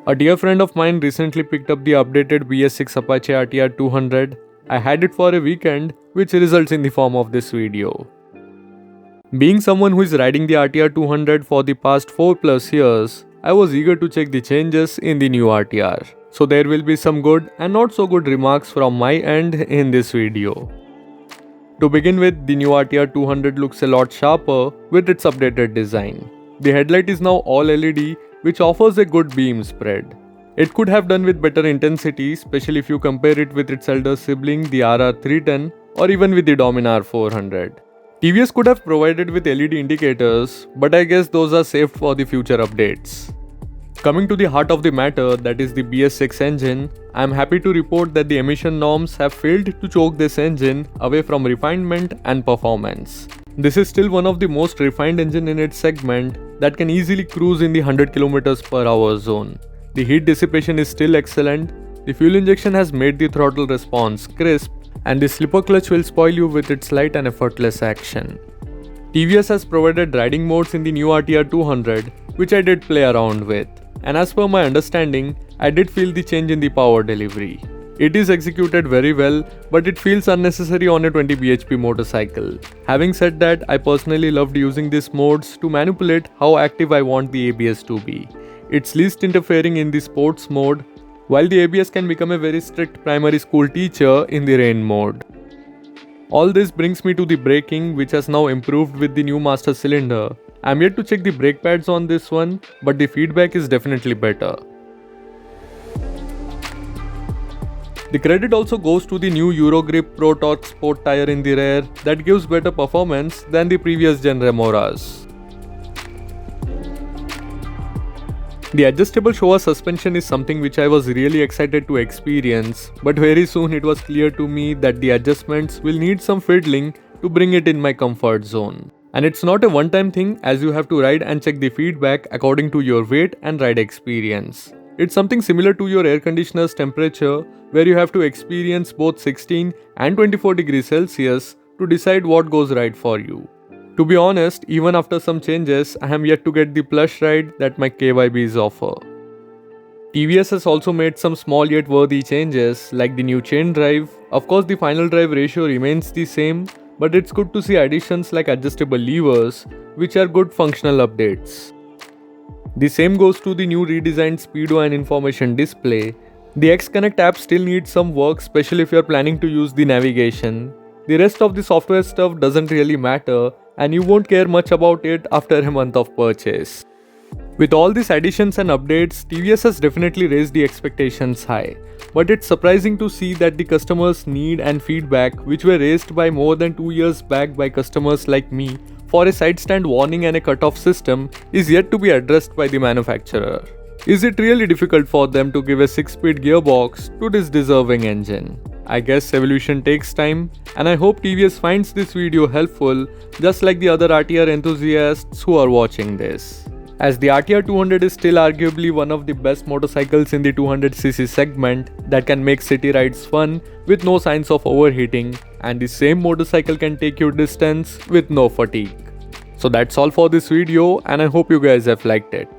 A dear friend of mine recently picked up the updated BS6 Apache RTR 200. I had it for a weekend, which results in the form of this video. Being someone who is riding the RTR 200 for the past 4 plus years, I was eager to check the changes in the new RTR. So there will be some good and not so good remarks from my end in this video. To begin with, the new RTR 200 looks a lot sharper with its updated design. The headlight is now all LED, which offers a good beam spread. It could have done with better intensity, especially if you compare it with its elder sibling, the RR 310, or even with the Dominar 400. TVS could have provided with LED indicators, but I guess those are saved for the future updates. Coming to the heart of the matter, that is the BS6 engine, I am happy to report that the emission norms have failed to choke this engine away from refinement and performance. This is still one of the most refined engine in its segment that can easily cruise in the 100 km/h zone. The heat dissipation is still excellent, the fuel injection has made the throttle response crisp, and the slipper clutch will spoil you with its light and effortless action. TVS has provided riding modes in the new RTR 200, which I did play around with, and as per my understanding, I did feel the change in the power delivery. It is executed very well, but it feels unnecessary on a 20 bhp motorcycle. Having said that, I personally loved using these modes to manipulate how active I want the ABS to be. It's least interfering in the sports mode, while the ABS can become a very strict primary school teacher in the rain mode. All this brings me to the braking, which has now improved with the new master cylinder. I'm yet to check the brake pads on this one, but the feedback is definitely better. The credit also goes to the new Eurogrip Pro Torque Sport tire in the rear that gives better performance than the previous gen Remoras. The adjustable Showa suspension is something which I was really excited to experience, but very soon it was clear to me that the adjustments will need some fiddling to bring it in my comfort zone. And it's not a one-time thing, as you have to ride and check the feedback according to your weight and ride experience. It's something similar to your air conditioner's temperature, where you have to experience both 16 and 24 degrees Celsius to decide what goes right for you. To be honest, even after some changes, I am yet to get the plush ride that my KYBs offer. TVS has also made some small yet worthy changes, like the new chain drive. Of course, the final drive ratio remains the same, but it's good to see additions like adjustable levers, which are good functional updates. The same goes to the new redesigned speedo and information display. The X-Connect app still needs some work, especially if you're planning to use the navigation. The rest of the software stuff doesn't really matter, and you won't care much about it after a month of purchase. With all these additions and updates, TVS has definitely raised the expectations high. But it's surprising to see that the customers' need and feedback, which were raised by more than 2 years back by customers like me for a side stand warning and a cutoff system, is yet to be addressed by the manufacturer. Is it really difficult for them to give a 6-speed gearbox to this deserving engine? I guess evolution takes time, and I hope TVS finds this video helpful, just like the other RTR enthusiasts who are watching this. As the RTR 200 is still arguably one of the best motorcycles in the 200cc segment that can make city rides fun with no signs of overheating, and the same motorcycle can take you distance with no fatigue. So that's all for this video, and I hope you guys have liked it.